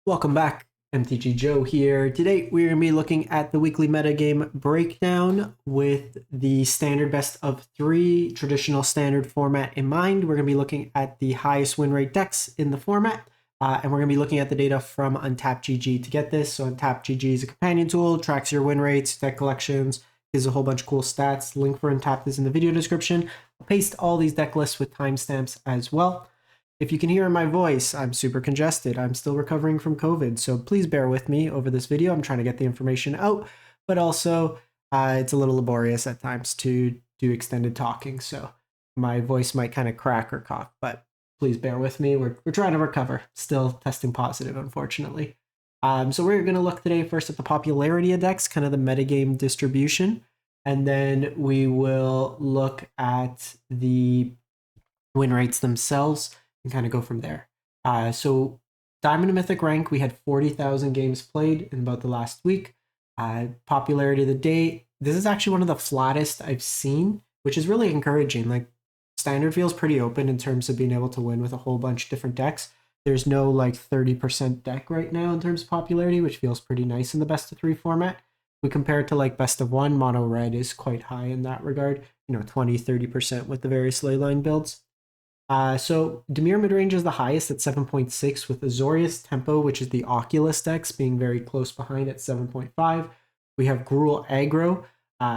Welcome back, MTG Joe here. Today we're going to be looking at the weekly metagame breakdown with the standard best of 3 traditional standard format in mind. We're going to be looking at the highest win rate decks in the format, and we're going to be looking at the data from Untapped.gg to get this. So Untapped.gg is a companion tool, tracks your win rates, deck collections, gives a whole bunch of cool stats. Link for Untapped is in the video description. I'll paste all these deck lists with timestamps as well. If you can hear in my voice, I'm super congested. I'm still recovering from COVID, so please bear with me over this video. I'm trying to get the information out, but also it's a little laborious at times to do extended talking, so my voice might kind of crack or cough, but please bear with me. We're trying to recover. Still testing positive, unfortunately. So we're going to look today first at the popularity of decks, kind of the metagame distribution, and then we will look at the win rates themselves and kind of go from there. So Diamond and Mythic rank, we had 40,000 games played in about the last week. Popularity of the day, this is actually one of the flattest I've seen, which is really encouraging. Like, Standard feels pretty open in terms of being able to win with a whole bunch of different decks. There's no like 30% deck right now in terms of popularity, which feels pretty nice in the best of 3 format. We compare it to like best of 1, mono red is quite high in that regard, 20-30% with the various Leyline builds. So Dimir Midrange is the highest at 7.6, with Azorius Tempo, which is the Oculus decks, being very close behind at 7.5. We have Gruul Aggro.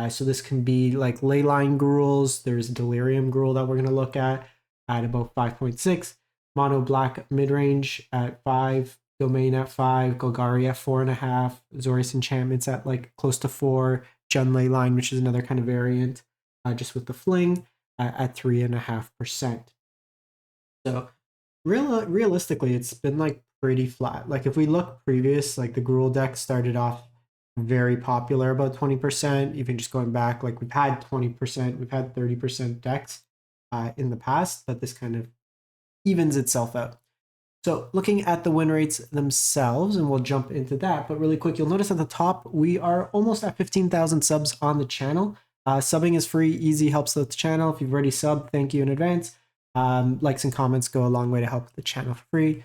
So this can be like Leyline Gruuls. There's Delirium Gruul that we're going to look at about 5.6. Mono Black Midrange at 5. Domain at 5. Golgari at 4.5. Azorius Enchantments at like close to 4. Jun Leyline, which is another kind of variant, just with the fling, at 3.5%. So realistically, it's been like pretty flat. Like if we look previous, like the Gruul deck started off very popular, about 20%, even just going back, like we've had 20%, we've had 30% decks in the past, but this kind of evens itself out. So looking at the win rates themselves, and we'll jump into that, but really quick, you'll notice at the top, we are almost at 15,000 subs on the channel. Subbing is free, easy, helps the channel. If you've already subbed, thank you in advance. Likes and comments go a long way to help the channel for free.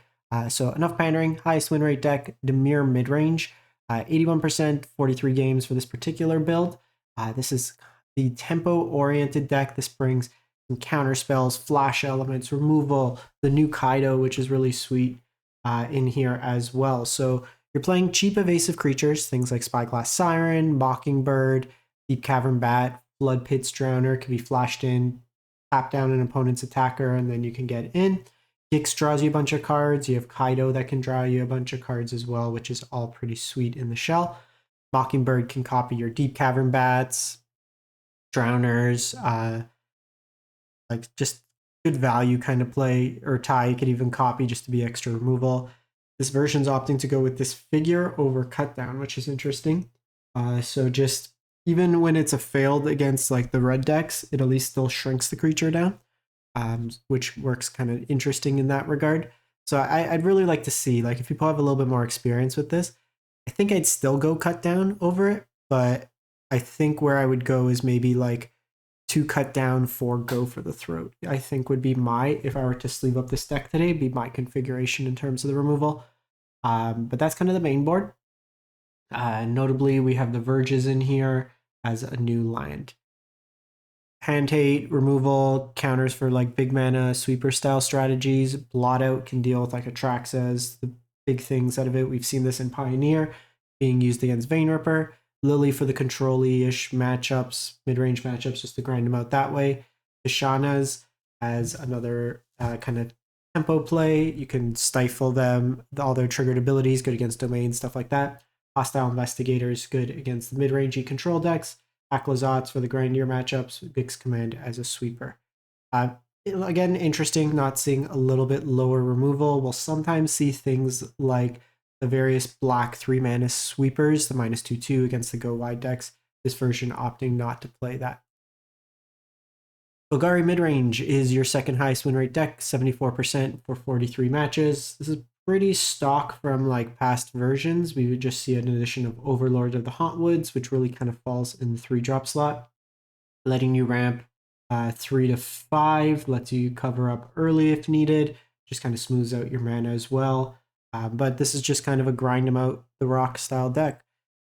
So enough pandering. Highest win rate deck, Dimir Midrange, 81%, 43 games for this particular build. This is the tempo-oriented deck. This brings some counter spells, flash elements, removal, the new Kaido, which is really sweet in here as well. So you're playing cheap evasive creatures, things like Spyglass Siren, Mockingbird, Deep Cavern Bat, Blood Pit's Drowner can be flashed in, tap down an opponent's attacker, and then you can get in. Gix draws you a bunch of cards. You have Kaido that can draw you a bunch of cards as well, which is all pretty sweet in the shell. Mockingbird can copy your Deep Cavern Bats, Drowners, like just good value kind of play, or tie you could even copy just to be extra removal. This version's opting to go with this figure over cut down, which is interesting. So just even when it's a failed against like the red decks, it at least still shrinks the creature down, which works kind of interesting in that regard. So I'd really like to see, like, if people have a little bit more experience with this, I think I'd still go cut down over it, but I think where I would go is maybe like 2 cut down, 4 go for the throat. I think would be if I were to sleeve up this deck today, be my configuration in terms of the removal. But that's kind of the main board. Notably, we have the Verges in here as a new land. Hand hate, removal, counters for like big mana, sweeper style strategies. Blot out can deal with like Atraxas, the big things out of it. We've seen this in Pioneer being used against Vein Ripper. Lily for the control-y-ish matchups, mid-range matchups, just to grind them out that way. Ishanas as another kind of tempo play. You can stifle them, all their triggered abilities, good against domains, stuff like that. Hostile Investigators, good against the mid-rangey control decks. Aclazotz for the grindier matchups. Gix Command as a sweeper. Again, interesting, not seeing a little bit lower removal. We'll sometimes see things like the various black 3-mana sweepers, the -2/2 against the go wide decks. This version opting not to play that. Golgari Midrange is your second highest win rate deck, 74% for 43 matches. This is pretty stock from like past versions. We would just see an addition of Overlord of the Hauntwoods, which really kind of falls in the 3-drop slot, letting you ramp 3 to 5, lets you cover up early if needed, just kind of smooths out your mana as well. But this is just kind of a grind them out the rock style deck.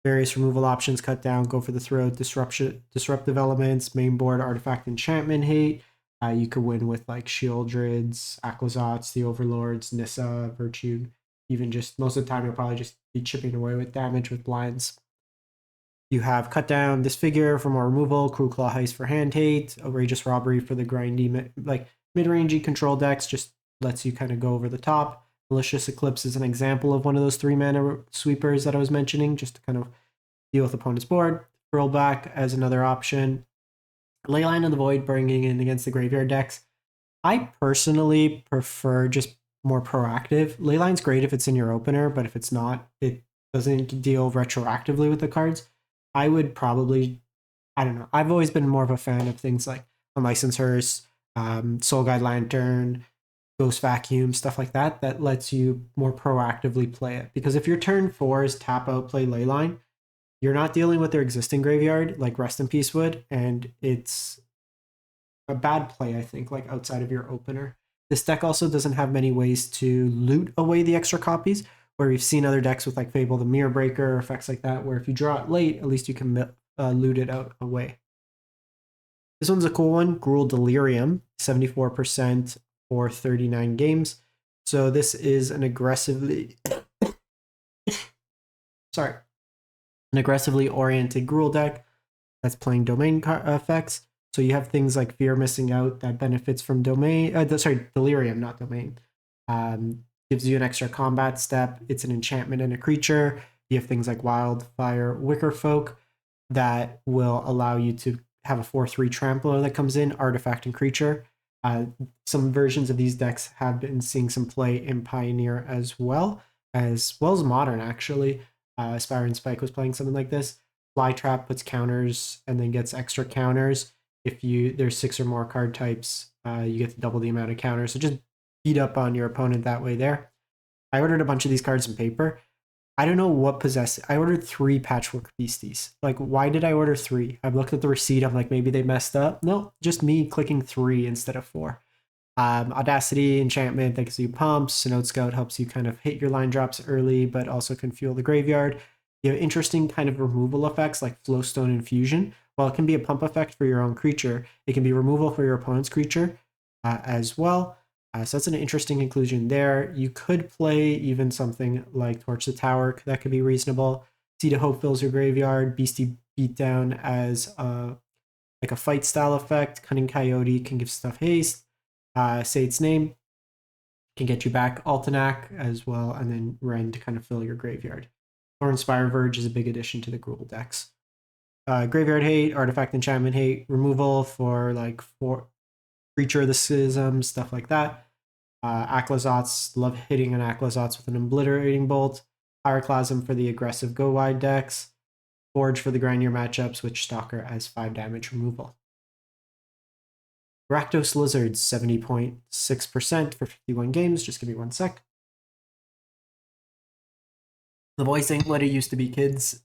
Various removal options: cut down, go for the throat, disruptive elements, main board, artifact, enchantment, hate. You could win with like Shieldrids, Aquazots, the Overlords, Nissa, Virtue. Even just most of the time, you'll probably just be chipping away with damage with blinds. You have cut down, disfigure for more removal, Cruel Claw Heist for hand hate, outrageous robbery for the grindy like mid-rangey control decks. Just lets you kind of go over the top. Malicious Eclipse is an example of one of those 3-mana sweepers that I was mentioning, just to kind of deal with opponent's board. Roll back as another option. Leyline of the Void bringing in against the graveyard decks. I personally prefer just more proactive. Leyline's great if it's in your opener, but if it's not, it doesn't deal retroactively with the cards. I would probably, I don't know. I've always been more of a fan of things like Unlicensed Hearse, Soul Guide Lantern, Ghost Vacuum, stuff like that, that lets you more proactively play it. Because if your turn 4 is tap out, play Leyline, you're not dealing with their existing graveyard like Rest in Peace would, and it's a bad play, I think, like outside of your opener. This deck also doesn't have many ways to loot away the extra copies, where we've seen other decks with like Fable the Mirror Breaker, effects like that, where if you draw it late, at least you can loot it out away. This one's a cool one, Gruul Delirium, 74% for 39 games. So this is an aggressively oriented Gruul deck that's playing domain effects. So you have things like Fear Missing Out that benefits from domain. Delirium, not domain. Gives you an extra combat step. It's an enchantment and a creature. You have things like Wildfire Wicker Folk that will allow you to have a 4/3 trampler that comes in, artifact and creature. Some versions of these decks have been seeing some play in Pioneer as well as Modern, actually. Aspiring Spike was playing something like this. Flytrap puts counters and then gets extra counters. If there's 6 or more card types, you get to double the amount of counters. So just beat up on your opponent that way there. I ordered a bunch of these cards in paper. I don't know what possessed. I ordered 3 Patchwork Beasties. Like, why did I order 3? I've looked at the receipt. I'm like, maybe they messed up. No, just me clicking 3 instead of 4. Audacity, enchantment that gives you pumps. Note Scout helps you kind of hit your line drops early, but also can fuel the graveyard. You have interesting kind of removal effects like Flowstone Infusion. While it can be a pump effect for your own creature, it can be removal for your opponent's creature as well. So that's an interesting inclusion there. You could play even something like Torch the Tower. That could be reasonable. Seed of Hope fills your graveyard. Beastie Beatdown as like a fight style effect. Cunning Coyote can give stuff haste. Say its name can get you back Altenac as well, and then Ren to kind of fill your graveyard. Thornspire Verge is a big addition to the Gruul decks. Graveyard hate, artifact enchantment hate, removal for like 4 Creature of the Schism, stuff like that. Aquazots, love hitting an Aquazots with an Obliterating Bolt. Pyroclasm for the aggressive go wide decks. Forge for the grindier matchups, which Stalker as 5 damage removal. Rakdos Lizards, 70.6% for 51 games. Just give me 1 sec. The voice ain't what it used to be, kids.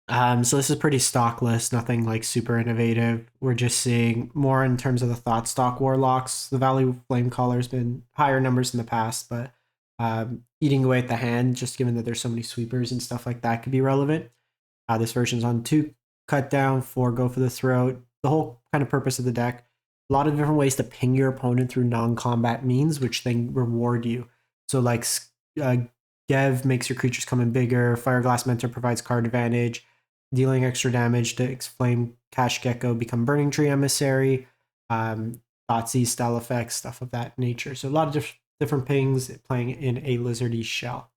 So this is pretty stock list, nothing like super innovative. We're just seeing more in terms of the thought stock warlocks. The Valley Flamecaller's been higher numbers in the past, but eating away at the hand, just given that there's so many sweepers and stuff like that, could be relevant. This version's on 2 cut down, 4 go for the throat. The whole kind of purpose of the deck, a lot of different ways to ping your opponent through non-combat means, which then reward you. So like Gev makes your creatures come in bigger. Fireglass Mentor provides card advantage. Dealing extra damage to Flame Cash Gecko become Burning Tree Emissary. Thoughtseize style effects, stuff of that nature. So a lot of different pings playing in a lizardy shell.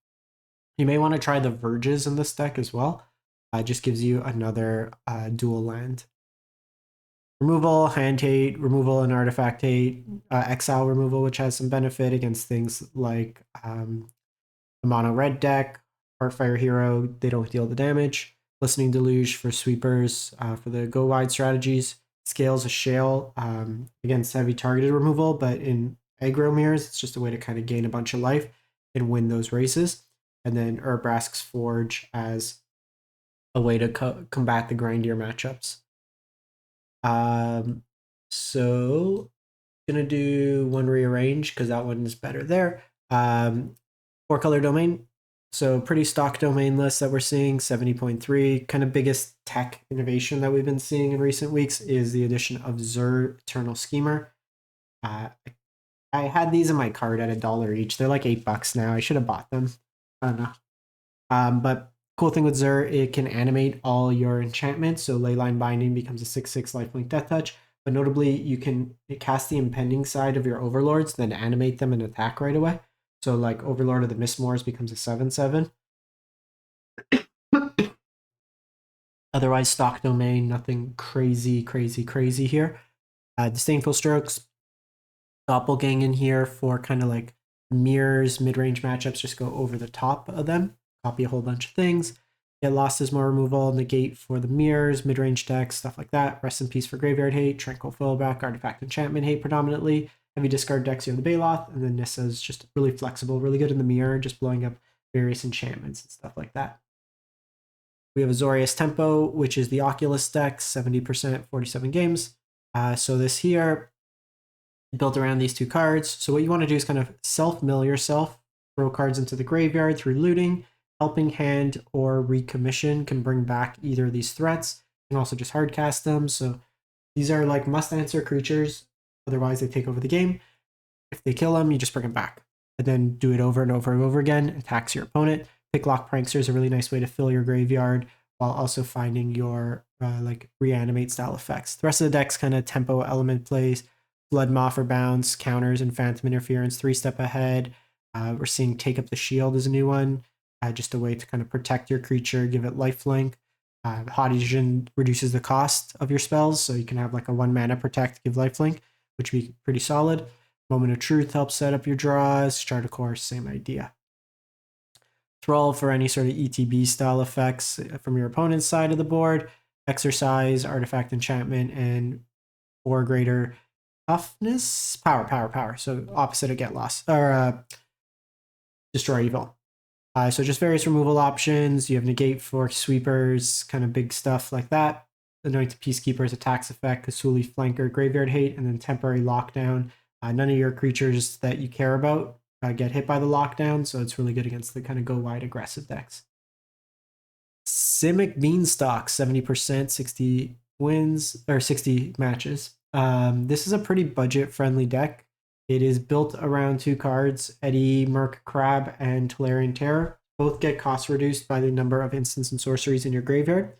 You may want to try the Verges in this deck as well. Just gives you another dual land. Removal, hand hate, removal and artifact hate, exile removal, which has some benefit against things like the mono red deck, Heartfire Hero, they don't deal the damage. Listening Deluge for sweepers for the go wide strategies. Scales a Shale against heavy targeted removal, but in aggro mirrors, it's just a way to kind of gain a bunch of life and win those races. And then Urbrask's Forge as a way to combat the grindier matchups. So gonna do one rearrange because that one is better there. 4-color domain. So pretty stock domain list that we're seeing, 70.3. Kind of biggest tech innovation that we've been seeing in recent weeks is the addition of Zur Eternal Schemer. I had these in my cart at $1 each. They're like $8 now. I should have bought them. I don't know. But cool thing with Zur, it can animate all your enchantments. So Leyline Binding becomes a 6/6 lifelink death touch. But notably, you can cast the impending side of your overlords, then animate them and attack right away. So like Overlord of the Mistmoors becomes a 7/7. Otherwise, stock domain, nothing crazy here. Disdainful Strokes, Doppelgang in here for kind of like mirrors, mid-range matchups, just go over the top of them, copy a whole bunch of things. Get Lost as more removal, negate for the mirrors, mid-range decks, stuff like that. Rest in Peace for Graveyard Hate, Tranquil Fallback, Artifact Enchantment Hate predominantly. Heavy discard decks, you have the Baloth, and then Nissa's just really flexible, really good in the mirror, just blowing up various enchantments and stuff like that. We have Azorius Tempo, which is the Oculus deck, 70%, 47 games. So this here, built around these 2 cards. So what you want to do is kind of self-mill yourself, throw cards into the graveyard through looting, Helping Hand or Recommission can bring back either of these threats. You can also just hardcast them. So these are like must-answer creatures. Otherwise, they take over the game. If they kill them, you just bring them back. And then do it over and over and over again. Attacks your opponent. Picklock Prankster is a really nice way to fill your graveyard while also finding your like reanimate style effects. The rest of the deck's kind of tempo element plays. Blood Moth for bounce, counters, and Phantom Interference 3-step ahead. We're seeing Take Up the Shield is a new one. Just a way to kind of protect your creature, give it lifelink. Hot Adhesion reduces the cost of your spells, so you can have like a 1 mana protect, give lifelink, which would be pretty solid. Moment of Truth helps set up your draws. Chart of Course, same idea. Thrall for any sort of ETB style effects from your opponent's side of the board. Exercise, Artifact Enchantment, and 4 greater toughness. Power. So opposite of Get Lost, or Destroy Evil. So just various removal options. You have Negate for Sweepers, kind of big stuff like that. Anointed Peacekeeper's attacks effect, Kasuli Flanker, Graveyard Hate, and then Temporary Lockdown. None of your creatures that you care about get hit by the lockdown, so it's really good against the kind of go wide aggressive decks. Simic Beanstalk, 70%, 60 wins, or 60 matches. This is a pretty budget-friendly deck. It is built around 2 cards, Eddy, Merc Crab, and Tolarian Terror. Both get cost reduced by the number of instants and sorceries in your graveyard.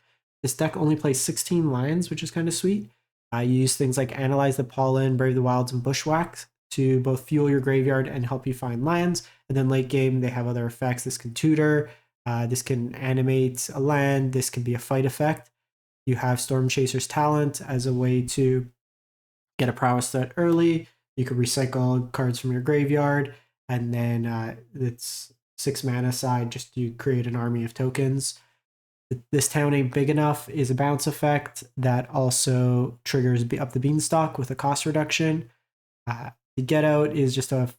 This deck only plays 16 lands, which is kind of sweet. You use things like Analyze the Pollen, Brave the Wilds, and Bushwhack to both fuel your graveyard and help you find lands. And then late game, they have other effects. This can tutor, this can animate a land, this can be a fight effect. You have Storm Chaser's Talent as a way to get a prowess threat early. You could recycle cards from your graveyard, and then it's 6 mana side, just you create an army of tokens. This Town Ain't Big Enough is a bounce effect that also triggers up the Beanstalk with a cost reduction. The Get Out is just a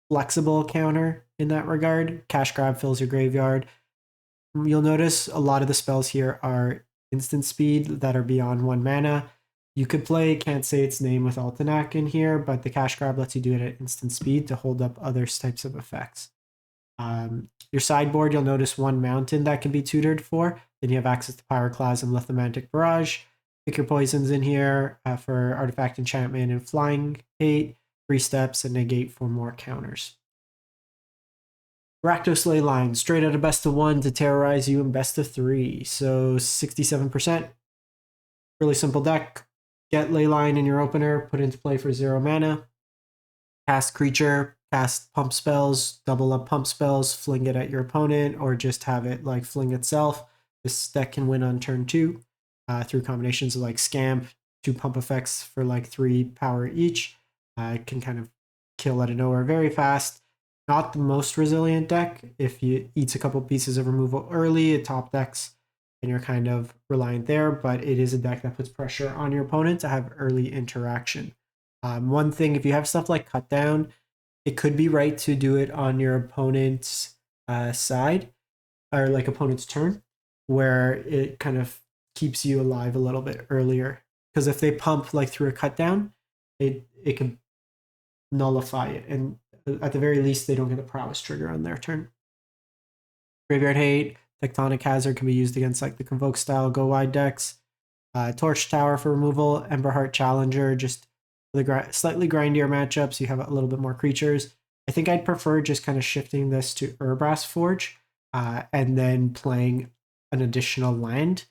flexible counter in that regard. Cash Grab fills your graveyard. You'll notice a lot of the spells here are instant speed that are beyond 1 mana. You could play Can't Say Its Name with Altenac in here, but the Cash Grab lets you do it at instant speed to hold up other types of effects. Your sideboard, you'll notice 1 mountain that can be tutored for. Then you have access to Pyroclasm, Lithomantic Barrage. Pick your poisons in here for Artifact Enchantment and Flying Hate, 3 steps, and negate for more counters. Rakdos Leyline, straight out of best of 1 to terrorize you in best of 3. So 67%. Really simple deck. Get Leyline in your opener, put into play for 0 mana. Cast creature, cast pump spells, double up pump spells, fling it at your opponent, or just have it like fling itself. This deck can win on turn 2 through combinations of like Scamp, 2 pump effects for like 3 power each. It can kind of kill out of nowhere very fast. Not the most resilient deck. If you eats a couple pieces of removal early, it top decks and you're kind of reliant there, but it is a deck that puts pressure on your opponent to have early interaction. One thing, if you have stuff like Cut Down, it could be right to do it on your opponent's side, or like opponent's turn, where it kind of keeps you alive a little bit earlier. Because if they pump like through a Cut Down, it can nullify it, and at the very least, they don't get a prowess trigger on their turn. Graveyard Hate, Tectonic Hazard can be used against like the Convoke style Go Wide decks. Torch Tower for removal, Emberheart Challenger, just for the slightly grindier matchups. You have a little bit more creatures. I think I'd prefer just kind of shifting this to Urbrass Forge and then playing an additional land.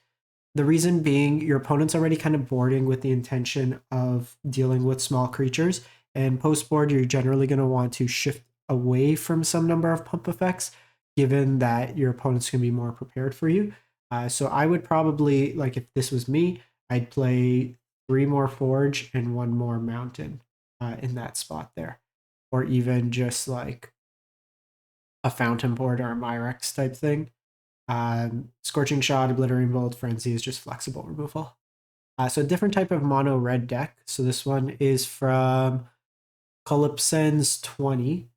The reason being, your opponent's already kind of boarding with the intention of dealing with small creatures, and post board, you're generally going to want to shift away from some number of pump effects, given that your opponent's going to be more prepared for you. So I would probably, like if this was me, I'd play 3 more Forge and 1 more Mountain in that spot there. Or even just like a Fountain Board or a Myrex type thing. Scorching Shot, Obliterating Bolt, Frenzy is just flexible removal. So a different type of mono red deck. So this one is from Calypsen's 20.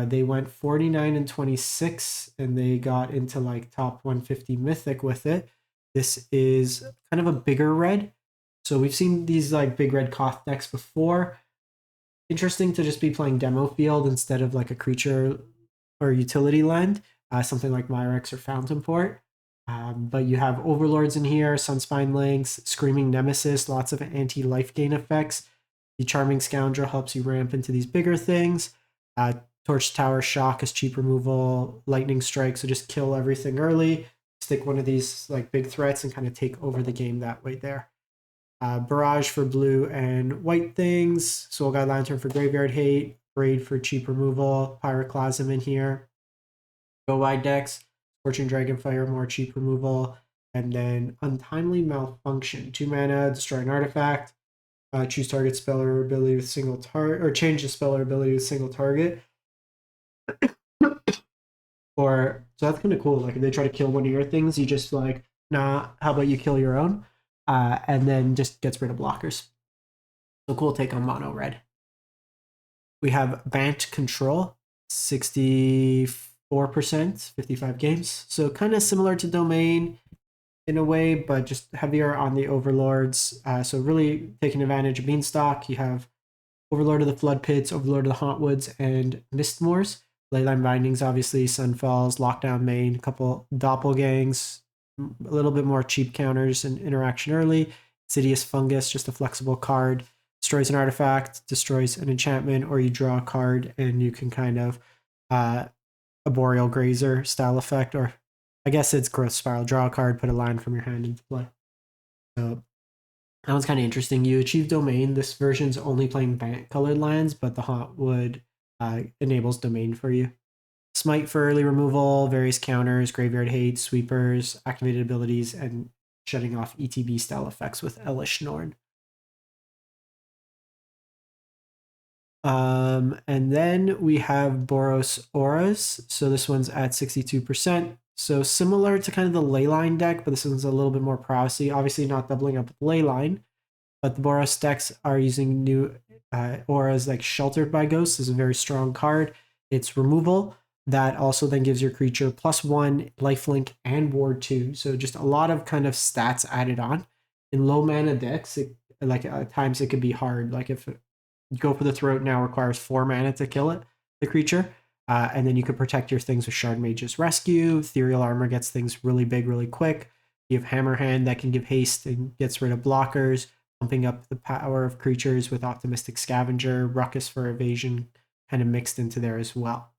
They went 49 and 26, and they got into like top 150 Mythic with it. This is kind of a bigger red. So we've seen these like big red Koth decks before. Interesting to just be playing Demo Field instead of like a creature or utility land, something like Myrex or Fountain Port. But you have Overlords in here, Sunspine Links, Screaming Nemesis, lots of anti-life gain effects. The Charming Scoundrel helps you ramp into these bigger things. Torch Tower Shock is cheap removal, Lightning Strike, so just kill everything early, stick one of these like big threats and kind of take over the game that way there. Barrage for blue and white things, Soul Guide Lantern for Graveyard Hate, Braid for cheap removal, Pyroclasm in here. Go Wide decks, Scorching Dragonfire, more cheap removal, and then Untimely Malfunction, 2 mana, destroy an artifact, choose target spell or ability with single target, or change the spell or ability with single target. Or so that's kind of cool. Like if they try to kill one of your things, you just like, nah, how about you kill your own? And then just gets rid of blockers. So cool take on mono red. We have Bant Control, 64%, 55 games. So kind of similar to Domain in a way, but just heavier on the Overlords. So really taking advantage of Beanstalk. You have Overlord of the Flood Pits, Overlord of the Hauntwoods, and Mistmoors. Leyline Bindings, obviously, Sunfalls, Lockdown Main, a couple Doppelgangs, a little bit more cheap counters and interaction early. Insidious Fungus, just a flexible card. Destroys an artifact, destroys an enchantment, or you draw a card and you can kind of a Boreal Grazer style effect, or I guess it's Growth Spiral. Draw a card, put a line from your hand into play. So that one's kind of interesting. You achieve Domain. This version's only playing Bant colored lands, but the Hauntwood enables Domain for you. Smite for early removal, various counters, Graveyard Hate, Sweepers, activated abilities, and shutting off ETB style effects with Elish Norn. And then we have Boros Auras. So this one's at 62%. So similar to kind of the Leyline deck, but this one's a little bit more prowessy. Obviously not doubling up with Leyline, but the Boros decks are using new auras like Sheltered by Ghosts is a very strong card. It's removal. That also then gives your creature +1, lifelink, and ward 2. So just a lot of kind of stats added on. In low mana decks, at times it could be hard. Like if Go for the Throat now requires 4 mana to kill it, the creature. And then you could protect your things with Shard Mage's Rescue. Ethereal Armor gets things really big, really quick. You have Hammerhand that can give haste and gets rid of blockers, pumping up the power of creatures with Optimistic Scavenger, Ruckus for evasion kind of mixed into there as well.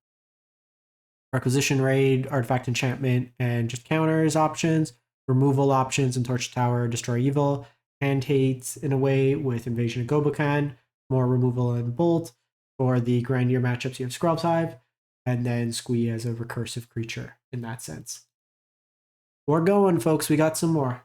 Requisition Raid, Artifact Enchantment, and just counters options, removal options, and Torch Tower, Destroy Evil, Hand Hate in a way with Invasion of Gobokan, more removal and Bolt. For the grindier matchups, you have Scrub Hive, and then Squee as a recursive creature in that sense. We're going, folks. We got some more.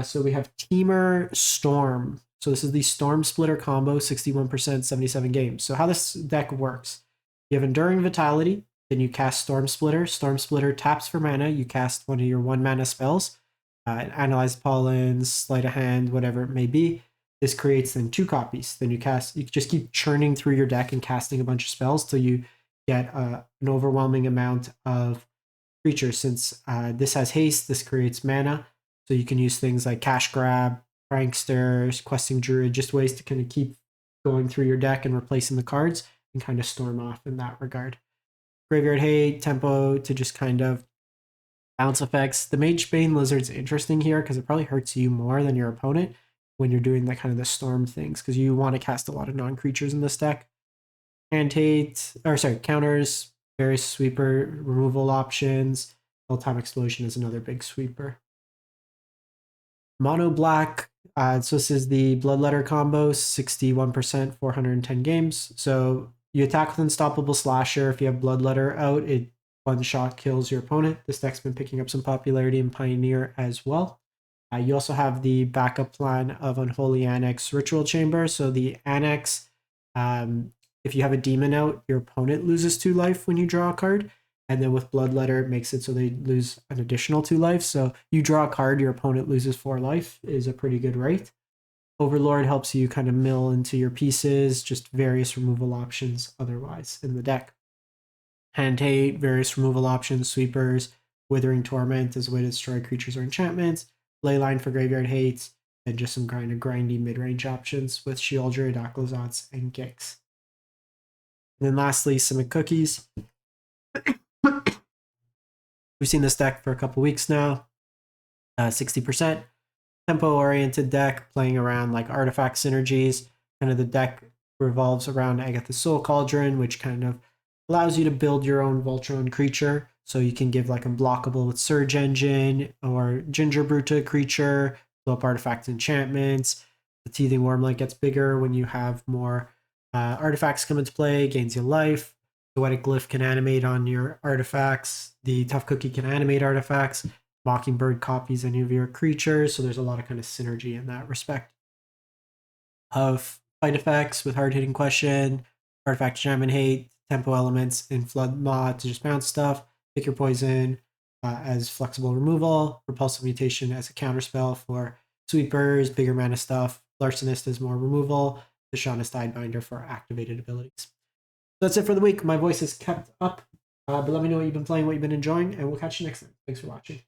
So we have Temur Storm. So this is the Storm Splitter combo, 61%, 77 games. So how this deck works, you have Enduring Vitality, then you cast Storm Splitter. Storm Splitter taps for mana. You cast one of your 1 mana spells, Analyze Pollens, Sleight of Hand, whatever it may be. This creates then 2 copies. Then you just keep churning through your deck and casting a bunch of spells till you get an overwhelming amount of creatures. Since this has haste, this creates mana. So you can use things like Cash Grab, Pranksters, Questing Druid, just ways to kind of keep going through your deck and replacing the cards and kind of storm off in that regard. Graveyard Hate, Tempo to just kind of Bounce effects. The Magebane Lizard's interesting here because it probably hurts you more than your opponent when you're doing kind of the storm things, because you want to cast a lot of non-creatures in this deck. Counters, various sweeper removal options. Full-time Explosion is another big sweeper. Mono black. So this is the Bloodletter combo, 61%, 410 games. So you attack with Unstoppable Slasher. If you have Bloodletter out, it one-shot kills your opponent. This deck's been picking up some popularity in Pioneer as well. You also have the backup plan of Unholy Annex Ritual Chamber. So the Annex, if you have a demon out, your opponent loses 2 life when you draw a card. And then with Bloodletter, it makes it so they lose an additional 2 life. So you draw a card, your opponent loses 4 life, is a pretty good rate. Overlord helps you kind of mill into your pieces, just various removal options otherwise in the deck. Hand Hate, various removal options, sweepers, Withering Torment as a way to destroy creatures or enchantments, Leyline for graveyard hates, and just some kind of grindy mid-range options with Sheoldred, Aquazats, and Gix. And then lastly, Simic Cookies. We've seen this deck for a couple weeks now. 60% tempo-oriented deck, playing around like artifact synergies. Kind of the deck revolves around Agatha's Soul Cauldron, which kind of allows you to build your own Voltron creature. So you can give like Unblockable with Surge Engine or Ginger Bruta creature, blow up artifacts, enchantments. The Teething Wormlet gets bigger when you have more artifacts come into play, gains you life. Poetic Glyph can animate on your artifacts. The Tough Cookie can animate artifacts. Mockingbird copies any of your creatures, so there's a lot of kind of synergy in that respect. Of fight effects with hard-hitting question, artifact shaman hate, tempo elements in flood mod to just bounce stuff, pick your poison as flexible removal, repulsive mutation as a counterspell for sweepers, bigger mana stuff, larcenist is more removal, the Shaunist Tidebinder for activated abilities. That's it for the week. My voice is kept up, but let me know what you've been playing, what you've been enjoying, and we'll catch you next time. Thanks for watching.